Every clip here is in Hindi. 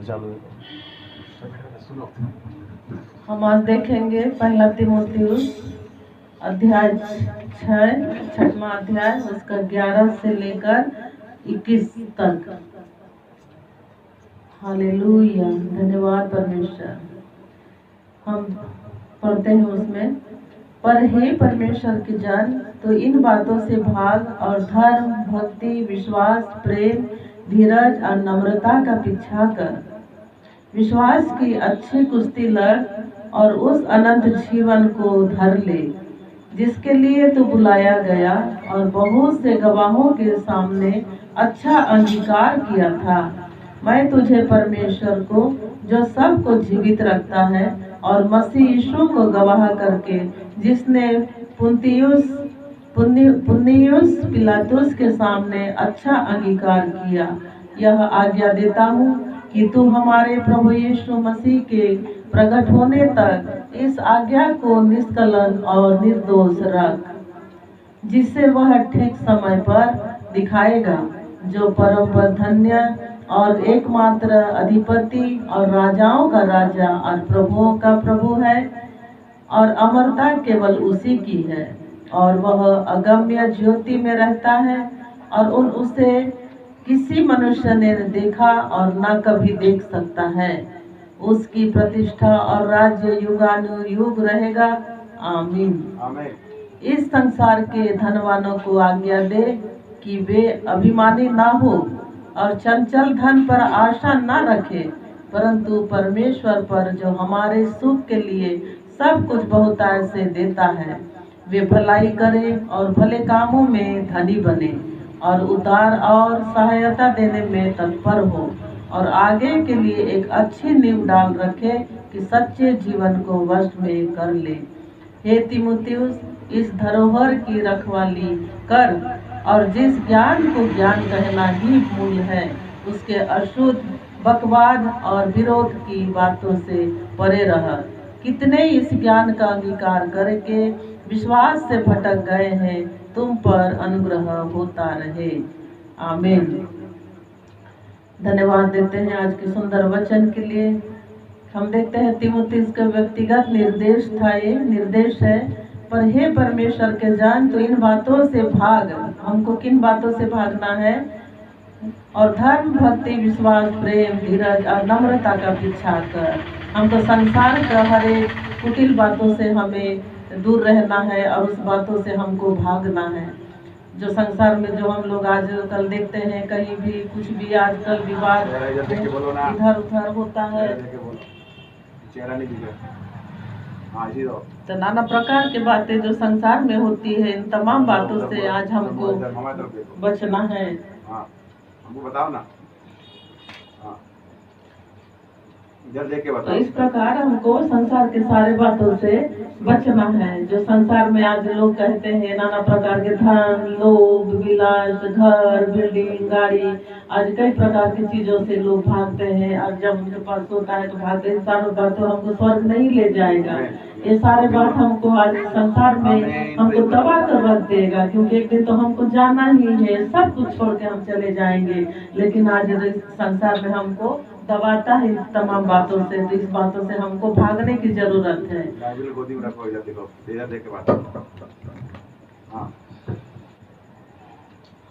सुनो। हम आज देखेंगे पहला तीमुथियुस अध्याय 6वां अध्याय उसका 11 से लेकर 21 तक। हालेलुया, धन्यवाद परमेश्वर। हम पढ़ते हैं उसमें, पर हे परमेश्वर के जन, तो इन बातों से भाग और धर्म, भक्ति, विश्वास, प्रेम, धीरज और नम्रता का पीछा कर। विश्वास की अच्छी कुश्ती लड़ और उस अनंत जीवन को धर ले जिसके लिए तू बुलाया गया और बहुत से गवाहों के सामने अच्छा अंगीकार किया था। मैं तुझे परमेश्वर को, जो सबको जीवित रखता है, और मसीह यीशु को गवाह करके, जिसने पुन्तियुस पिलातुस के सामने अच्छा अंगीकार किया, यह आज्ञा देता हूँ कि तू हमारे प्रभु यीशु मसीह के प्रकट होने तक इस आज्ञा को निष्कलन और निर्दोष रख, जिसे वह ठीक समय पर दिखाएगा, जो परम धन्य और एकमात्र अधिपति और राजाओं का राजा और प्रभुओं का प्रभु है, और अमरता केवल उसी की है। और वह अगम्य ज्योति में रहता है और उसे किसी मनुष्य ने देखा और न कभी देख सकता है। उसकी प्रतिष्ठा और राज्य युगानुयुग रहेगा। आमीन। इस संसार के धनवानों को आज्ञा दे कि वे अभिमानी ना हो और चंचल धन पर आशा न रखे, परंतु परमेश्वर पर, जो हमारे सुख के लिए सब कुछ बहुतायत से देता है, वे भलाई करे और भले कामों में धनी बने और उदार और सहायता देने में तत्पर हो, और आगे के लिए एक अच्छी नींव डाल रखे कि सच्चे जीवन को वश में कर ले। हे तीमुथियुस, इस धरोहर की रखवाली कर और जिस ज्ञान को ज्ञान कहना ही मूल है, उसके अशुद्ध बकवाद और विरोध की बातों से परे रह। कितने इस ज्ञान का अंगीकार करके विश्वास से भटक गए हैं, तुम पर अनुग्रह होता रहे। आमीन। धन्यवाद देते हैं आज के सुंदर वचन के लिए। हम देखते हैं तीमुथियुस का व्यक्तिगत निर्देश था, ये निर्देश है, पर हे परमेश्वर के जान, तो इन बातों से भाग। हमको किन बातों से भागना है? और धर्म, भक्ति, विश्वास, प्रेम, धीरज और नम्रता का पीछा कर। हमको संसार का हर एक कुटिल बातों से हमें दूर रहना है और उस बातों से हमको भागना है। जो संसार में जो हम लोग आजकल देखते हैं, कहीं भी कुछ भी आजकल विवाद इधर उधर होता है, तो नाना प्रकार की बातें जो संसार में होती है, इन तमाम बातों से आज हमको बचना है। हमको बताओ ना। तो इस प्रकार हमको संसार के सारे बातों से बचना है। जो संसार में आज लोग कहते हैं नाना प्रकार के धन, लोभ, विलास, घर, बिल्डिंग, गाड़ी, आज कई प्रकार की चीजों से लोग भागते हैं। और जब उनके पास होता है तो भागते हैं। सारे बातों हमको स्वर्ग नहीं ले जाएगा। ये सारे बात हमको आज संसार में हमको तबाह कर रख देगा, क्योंकि एक दिन तो हमको जाना ही है, सब कुछ छोड़ के हम चले जाएंगे। लेकिन आज संसार में हमको दबाता है तमाम बातों से, तो इस बातों से हमको भागने की जरूरत है।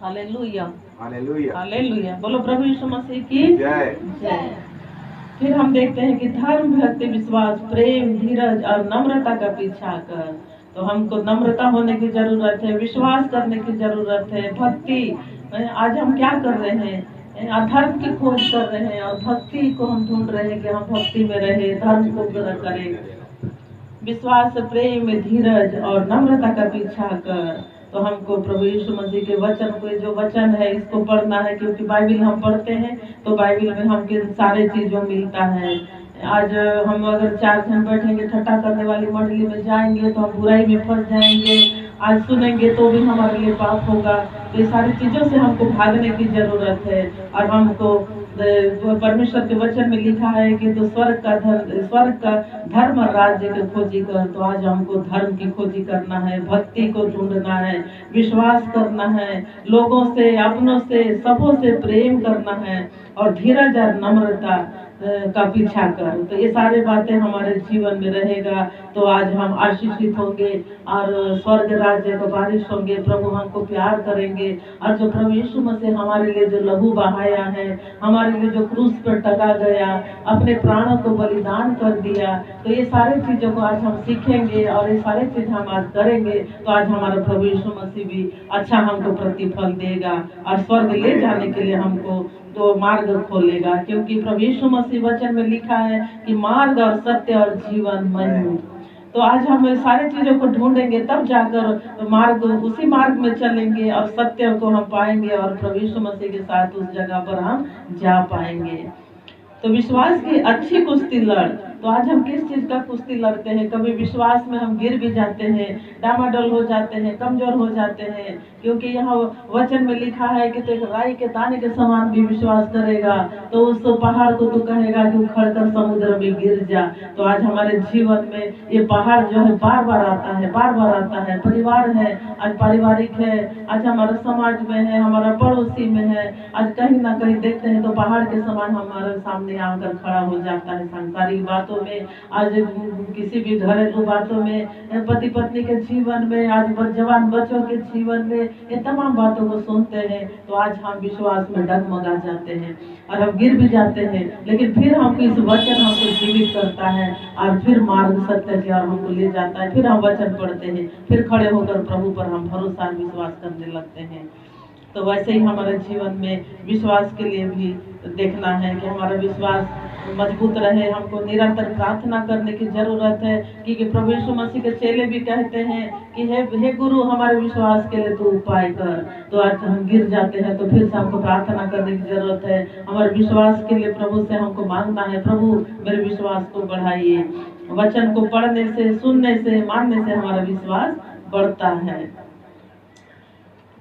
Hallelujah, hallelujah, hallelujah. बोलो प्रभु यीशु मसीह की जय। जय। फिर हम देखते हैं कि धर्म, भक्ति, विश्वास, प्रेम, धीरज और नम्रता का पीछा कर। तो हमको नम्रता होने की जरूरत है, विश्वास करने की जरूरत है, भक्ति। आज हम क्या कर रहे हैं? अधर्म की खोज कर रहे हैं और भक्ति को हम ढूंढ रहे हैं कि हम भक्ति में रहे, धर्म को करें। विश्वास, प्रेम, धीरज और नम्रता का पीछा कर। तो हमको प्रभु यीशु मसीह के वचन को, जो वचन है, इसको पढ़ना है, क्योंकि बाइबिल हम पढ़ते हैं तो बाइबिल में हमके सारे चीजों मिलता है। आज हम अगर 4 जन बैठेंगे, ठट्टा करने वाली मंडली में जाएंगे तो हम बुराई में फंस जाएंगे। आज सुनेंगे तो भी हमारे लिए पाप होगा। तो ये सारी चीजों से हमको भागने की जरूरत है। और हमको परमेश्वर के वचन में लिखा है कि तो स्वर्ग का धर्म और राज्य की खोजी कर। तो आज हमको धर्म की खोजी करना है, भक्ति को ढूंढना है, विश्वास करना है, लोगों से, अपनों से, सबों से प्रेम करना है, और धीरज और नम्रता। का पीछा कर। तो ये सारे बातें हमारे जीवन में रहेगा तो आज हम आशीषित होंगे और स्वर्ग राज्य का वारिस होंगे। प्रभु हमको प्यार करेंगे और जो प्रभु यीशु मसीह हमारे लिए जो लहू बहाया है, हमारे लिए जो क्रूस पर टका गया, अपने प्राणों को बलिदान कर दिया, तो ये सारे चीजों को आज हम सीखेंगे और ये सारे चीज हम आज करेंगे तो आज हमारा प्रभु यीशु मसीह भी अच्छा हमको प्रतिफल देगा और स्वर्ग ले जाने के लिए हमको तो मार्ग खोलेगा। क्योंकि प्रभु यीशु मसीह वचन में लिखा है कि मार्ग और सत्य और जीवन मैं हूँ। तो आज हम सारी चीजों को ढूंढेंगे तब जाकर मार्ग उसी मार्ग में चलेंगे और सत्य को हम पाएंगे और प्रभु यीशु मसीह के साथ उस जगह पर हम जा पाएंगे। तो विश्वास की अच्छी कुश्ती लड़। तो आज हम किस चीज का कुश्ती लड़ते हैं? कभी विश्वास में हम गिर भी जाते हैं, डामाडोल हो जाते हैं, कमजोर हो जाते हैं, क्योंकि यहाँ वचन में लिखा है कि तो एक राई के दाने के समान भी विश्वास करेगा तो उस पहाड़ को तो कहेगा कि उखड़ कर समुद्र में गिर जा। तो आज हमारे जीवन में ये पहाड़ जो है बार बार आता है, बार बार आता है। परिवार है, आज पारिवारिक है, आज हमारा समाज में है, हमारा पड़ोसी में है, आज कहीं ना कहीं देखते हैं तो पहाड़ के समान हमारे सामने आकर खड़ा हो जाता है। सांसारिक बातों में, आज किसी भी घरेलू बातों में, पति पत्नी के जीवन में, आज जवान बच्चों के जीवन में, ये तमाम बातों को सुनते हैं तो आज हम विश्वास में डगमगा जाते हैं और हम गिर भी जाते हैं। लेकिन फिर हमको इस वचन हमको जीवित करता है और फिर मार्ग सत्य की ओर हमको ले जाता है। फिर हम वचन पढ़ते हैं, फिर खड़े होकर प्रभु पर हम भरोसा विश्वास करने लगते हैं। तो वैसे ही हमारे जीवन में विश्वास के लिए भी देखना है कि हमारा विश्वास मजबूत रहे। हमको निरंतर प्रार्थना करने की जरूरत है, क्योंकि प्रभु यीशु मसीह के चेले भी कहते हैं कि हे गुरु, हमारे विश्वास के लिए तू उपाय कर। तो आज हम गिर जाते हैं तो फिर से हमको प्रार्थना करने की जरूरत है। हमारे विश्वास के लिए प्रभु से हमको मांगना है, प्रभु मेरे विश्वास को बढ़ाइए। वचन को पढ़ने से, सुनने से, मानने से हमारा विश्वास बढ़ता है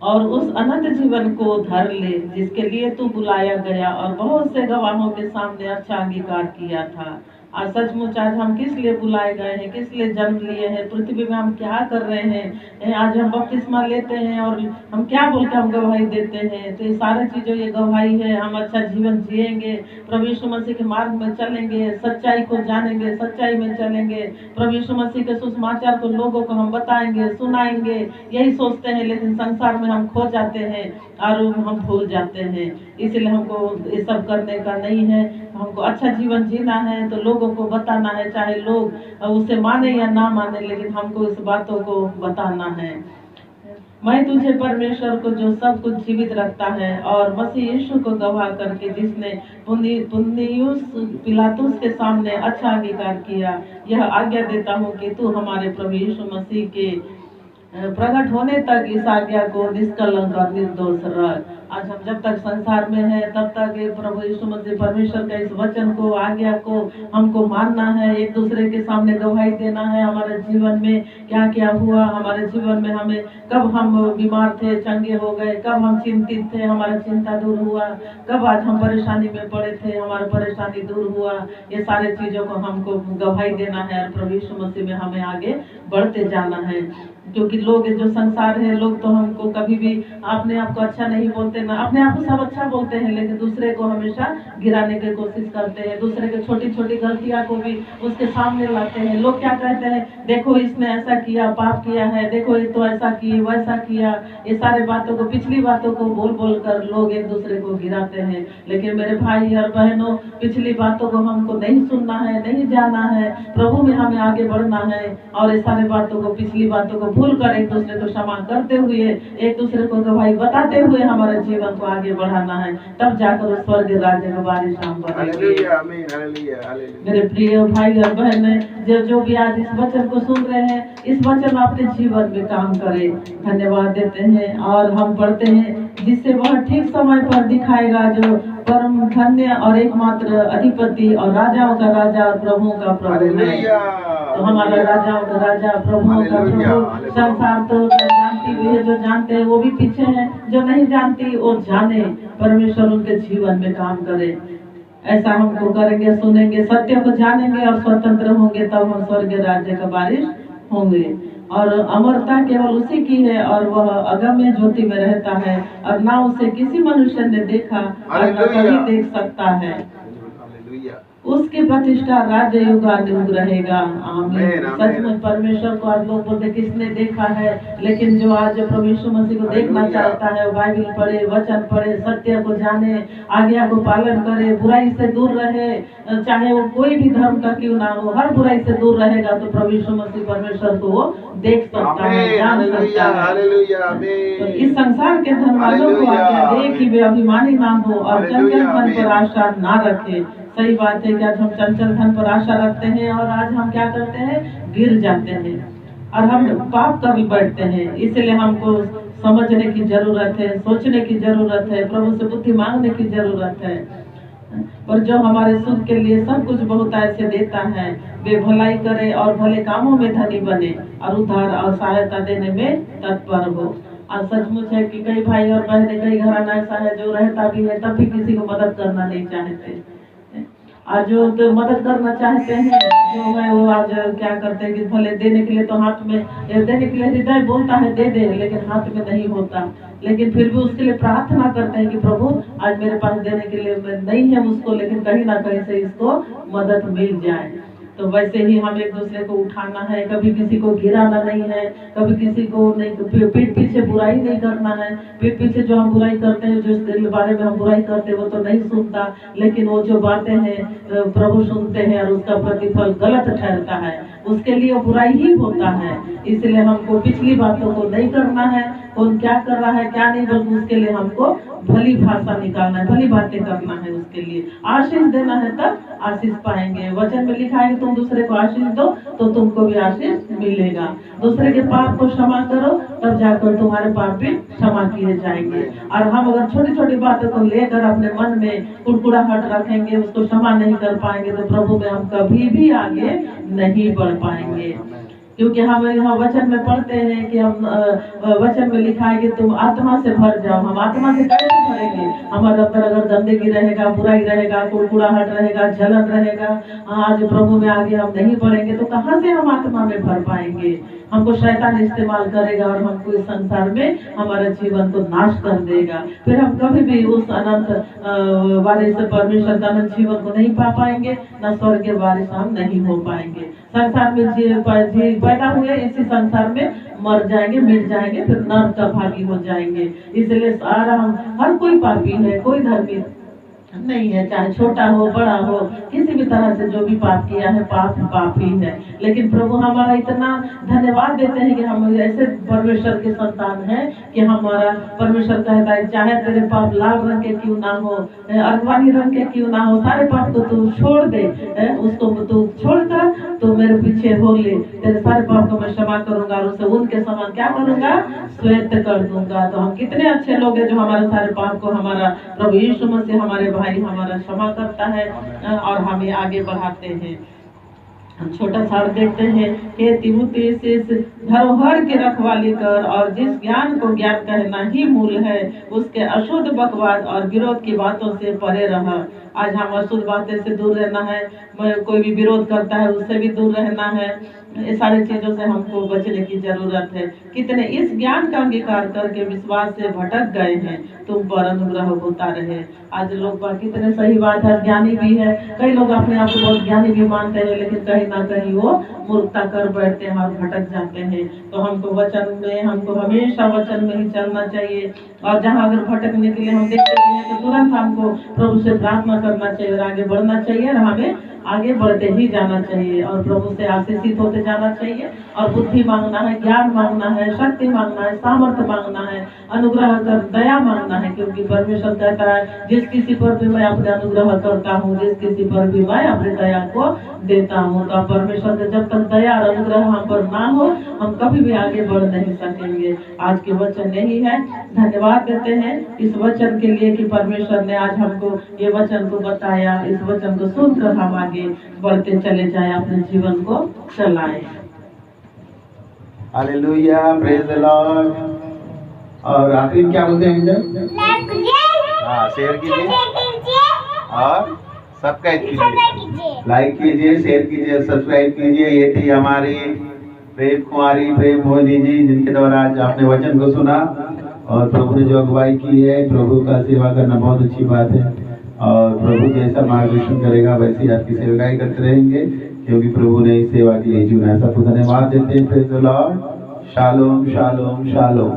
और उस अनंत जीवन को धर ले जिसके लिए तू बुलाया गया और बहुत से गवाहों के सामने अच्छा अंगीकार किया था। आज सचमुच आज हम किस लिए बुलाए गए हैं, किस लिए जन्म लिए हैं, पृथ्वी में हम क्या कर रहे हैं? आज हम बपतिस्मा लेते हैं और हम क्या बोल के हम गवाही देते हैं? तो ये सारी चीजों ये गवाही है। हम अच्छा जीवन जिएंगे, प्रभु यीशु मसीह के मार्ग में चलेंगे, सच्चाई को जानेंगे, सच्चाई में चलेंगे, प्रभु यीशु मसीह के सुसमाचार को लोगों को हम बताएंगे, सुनाएंगे, यही सोचते हैं। लेकिन संसार में हम खो जाते हैं और हम भूल जाते हैं। इसलिए हमको ये सब करने का नहीं है। हमको अच्छा जीवन जीना है तो लोगों को बताना है, चाहे लोग उसे माने या ना माने, लेकिन हमको इस बातों को बताना है। मैं तुझे परमेश्वर को जो सब कुछ जीवित रखता है और मसीह यीशु को गवाह करके जिसने पुन्नियुस पिलातुस के सामने अच्छा अंगीकार किया, यह आज्ञा देता हूँ कि तू हमारे प्रभु यीशु मसीह के प्रकट होने तक इस आज्ञा को निष्कलंक और निर्दोष रख। आज हम जब तक संसार में है तब तक प्रभु यीशु मसीह परमेश्वर का इस वचन को, आज्ञा को हमको मानना है, एक दूसरे के सामने गवाही देना है। हमारे जीवन में क्या क्या हुआ, हमारे जीवन में हमें कब हम बीमार थे, चंगे हो गए, कब हम चिंतित थे, हमारा चिंता दूर हुआ, कब आज हम परेशानी में पड़े थे, हमारा परेशानी दूर हुआ। ये सारे चीजों को हमको गवाही देना है और प्रभु यीशु मसीह में हमें आगे बढ़ते जाना है। क्योंकि लोग जो संसार है, लोग तो हमको कभी भी अपने आप को अच्छा नहीं बोलते, ना अपने आप को सब अच्छा बोलते हैं, लेकिन दूसरे को हमेशा गिराने की कोशिश करते हैं। दूसरे के छोटी छोटी गलतियां को भी उसके सामने लाते हैं। लोग क्या कहते हैं, देखो इसने ऐसा किया, पाप किया है, देखो ये तो ऐसा किया, वैसा किया। ये सारे बातों को, पिछली बातों को बोल बोल कर लोग एक दूसरे को गिराते हैं। लेकिन मेरे भाई और बहनों, पिछली बातों को हमको नहीं सुनना है, नहीं जाना है। प्रभु में हमें आगे बढ़ना है और ये सारे बातों को, पिछली बातों को भूल कर एक दूसरे को क्षमा करते हुए, एक दूसरे को गवाही बताते हुए हमारे जीवन को आगे बढ़ाना है। तब जाकर उस स्वर्ग राज्य का वारिस हम बनेंगे। मेरे प्रिय भाई और बहन, जो भी आज इस वचन को सुन रहे हैं, इस वचन अपने जीवन में काम करें। धन्यवाद देते हैं और हम पढ़ते हैं, जिससे वह ठीक समय पर दिखाएगा, जो परम धन्य और एकमात्र अधिपति और राजाओं का राजा और प्रभुओं का प्रभु है। तो हमारा राजाओं का राजा, प्रभुओं का प्रभु। संसार तो जानती भी है, जो जानते हैं वो भी पीछे हैं, जो नहीं जानती वो जाने, परमेश्वर उनके जीवन में काम करे। ऐसा हमको करेंगे, सुनेंगे, सत्य को जानेंगे और स्वतंत्र होंगे, तब हम स्वर्ग राज्य का वारिस होंगे। और अमरता केवल उसी की है और वह अगम्य ज्योति में रहता है और ना उसे किसी मनुष्य ने देखा और न कभी देख सकता है। उसकी प्रतिष्ठा राज्य युगानुयुग रहेगा। आमीन। आमीन। सचमुच परमेश्वर को आज लोग बोलते किसने देखा है, लेकिन जो आज प्रभु यीशु मसीह को देखना हालेलुया। चाहता है वो बाइबल पढ़े, वचन पढ़े, सत्य को जाने, आज्ञा को पालन करे, बुराई से दूर रहे, चाहे वो कोई भी धर्म का क्यों ना हो, हर बुराई से दूर रहेगा तो प्रभु यीशु मसीह परमेश्वर को वो देख सकता है, आमीन। जान हालेलुया, सकता है। हालेलुया, तो आमीन। इस संसार के धन वालों को हालेलुया। आज्ञा दे कि वे अभिमानी ना हो और चंचल हालेलुया, धन पर आमीन। आशा ना रखे। सही बात है कि आज हम चंचल धन पर आशा रखते हैं और आज हम क्या करते हैं, गिर जाते हैं और हम पाप कर बैठते हैं। इसलिए हमको समझने की जरूरत है, सोचने की जरूरत है, प्रभु से बुद्धि मांगने की जरूरत है। और जो हमारे सुख के लिए सब कुछ बहुत ऐसे देता है, वे भलाई करे और भले कामों में धनी बने और उद्धार और सहायता देने में तत्पर हो। और सचमुच है कि कई भाई और बहनें, कई घराना ऐसा है जो रहता भी है तब भी किसी को मदद करना नहीं चाहते, और जो तो मदद करना चाहते हैं जो है वो आज क्या करते हैं कि भले देने के लिए तो हाथ में, देने के लिए हृदय बोलता है दे दे, लेकिन हाथ में नहीं होता। लेकिन फिर भी उसके लिए प्रार्थना करते हैं कि प्रभु आज मेरे पास देने के लिए नहीं है मुझको, लेकिन कहीं ना कहीं से इसको मदद मिल जाए। तो वैसे ही हम एक दूसरे को उठाना है, कभी किसी को गिराना नहीं है, कभी किसी को नहीं, पीठ पीछे बुराई नहीं करना है। पीठ पीछे जो हम बुराई करते हैं, जो इसके बारे में हम बुराई करते हैं वो तो नहीं सुनता, लेकिन वो जो बातें हैं प्रभु सुनते हैं और उसका प्रतिफल गलत ठहरता है, उसके लिए बुराई ही होता है। इसलिए हमको पिछली बातों को नहीं करना है, कौन क्या कर रहा है क्या नहीं, बल्कि उसके लिए हमको भली भाषा निकालना है, भली बातें करना है, उसके लिए आशीष देना है, तब आशीष पाएंगे। वचन में लिखा है कि तुम दूसरे को आशीष दो तो तुमको भी आशीष मिलेगा। दूसरे के पाप को क्षमा करो तब जाकर तुम्हारे पाप भी क्षमा किए जाएंगे। और हम अगर छोटी छोटी बातों को लेकर अपने मन में कुड़कुड़ाहट रखेंगे, उसको क्षमा नहीं कर पाएंगे, तो प्रभु में हम कभी भी आगे नहीं बढ़ पाएंगे। क्योंकि हम यहाँ वचन में पढ़ते हैं कि हम वचन में लिखा है कि तुम आत्मा से भर जाओ। हम आत्मा से कैसे भरेंगे? हमारे अंदर अगर गंदगी रहेगा, बुराई रहेगा, कुड़कुड़ाहट रहेगा, जलन रहेगा, आज प्रभु में आगे हम नहीं बढ़ेंगे तो कहाँ से हम आत्मा में भर पाएंगे? हमको शैतान इस्तेमाल करेगा और हमको इस संसार में हमारे जीवन को नाश कर देगा। फिर हम कभी भी उस अनंत वारिस परमेश्वर का अनंत जीवन को नहीं पा पाएंगे, न स्वर्ग के वारिस हम नहीं हो पाएंगे। संसार में पैदा हुए, इसी संसार में मर जाएंगे, मिट जाएंगे, फिर नर्क का भागी हो जाएंगे। इसलिए सारा हम, हर कोई पापी है, कोई धर्मी नहीं है, चाहे छोटा हो बड़ा हो, किसी भी तरह से जो भी पाप किया है पाप ही है। लेकिन प्रभु हमारा इतना धन्यवाद देते हैं कि हम ऐसे परमेश्वर के संतान हैं कि हमारा परमेश्वर कहता है चाहे तेरे पाप लाल रंग के क्यों ना हो, अरवानी रंग के क्यों ना हो, सारे पाप को तू छोड़ दे, उसको तू छोड़कर तो मेरे पीछे हो ले, तेरे सारे पाप को मैं क्षमा करूंगा और उसे उनके समान क्या करूंगा, श्वेत कर दूंगा। तो हम कितने अच्छे लोग हैं जो हमारे सारे पाप को हमारा प्रभु यीशु मसीह हमारे भाई हमारा क्षमा करता है और हमें आगे बढ़ाते हैं। हम छोटा सा देखते हैं कि तीमुथियुस इस धरोहर की रखवाली कर और जिस ज्ञान को ज्ञान कहना ही मूल है, उसके अशुद्ध बकवाद और विरोध की बातों से परे रह। आज हम अशुद्ध बातें से दूर रहना है, कोई भी विरोध करता है उससे भी दूर रहना है, ये सारी चीजों से हमको बचने की जरूरत है। कितने इस ज्ञान का अंगीकार करके विश्वास से भटक गए हैं, तुम पर अनुग्रह होता रहे। आज लोग कितने सही बात है, ज्ञानी भी है, कई लोग अपने आप को बहुत ज्ञानी भी मानते हैं, लेकिन कहीं ना कहीं वो मूर्खता कर बैठते हैं और भटक जाते हैं। तो हमको वचन में, हमको हमेशा वचन में ही चलना चाहिए। और जहाँ अगर भटकने के लिए हम देखते हैं तो तुरंत हमको प्रभु से प्रार्थना करना चाहिए और आगे बढ़ना चाहिए और हमें आगे बढ़ते ही जाना चाहिए और प्रभु से आशीषित होते जाना चाहिए। और बुद्धि मांगना है, ज्ञान मांगना है, शक्ति मांगना है, सामर्थ्य मांगना है, अनुग्रह कर दया मांगना है, क्योंकि परमेश्वर कहता है जिस किसी पर भी मैं अपने अनुग्रह करता हूँ, जिस किसी पर भी मैं अपनी दया को देता हूँ। तो परमेश्वर का जब तक दया और अनुग्रह हम पर ना हो, हम कभी भी आगे बढ़ नहीं सकेंगे। आज के वचन यही है। धन्यवाद देते हैं इस वचन के लिए कि परमेश्वर ने आज हमको ये वचन को बताया। इस वचन को सुनकर हम आगे बढ़ते चले जाएं, अपने जीवन को चलाएं। Hallelujah, praise the Lord. और आखिर क्या बोलते हैं? हाँ, शेयर कीजिए और सब्सक्राइब कीजिए, लाइक कीजिए, शेयर कीजिए, सब्सक्राइब कीजिए। ये थी हमारी प्रेम कुमारी प्रेम मोदी जी, जिनके द्वारा आज आपने वचन को सुना और प्रभु ने जो अगुवाई की है। प्रभु का सेवा करना बहुत अच्छी बात है। और प्रभु जैसा मार्गदर्शन करेगा वैसे ही आपकी सेवकाई करते रहेंगे, क्योंकि प्रभु ने इस सेवा के लिए चुना है। सबको धन्यवाद देते हैं। Praise the Lord. Shalom shalom shalom.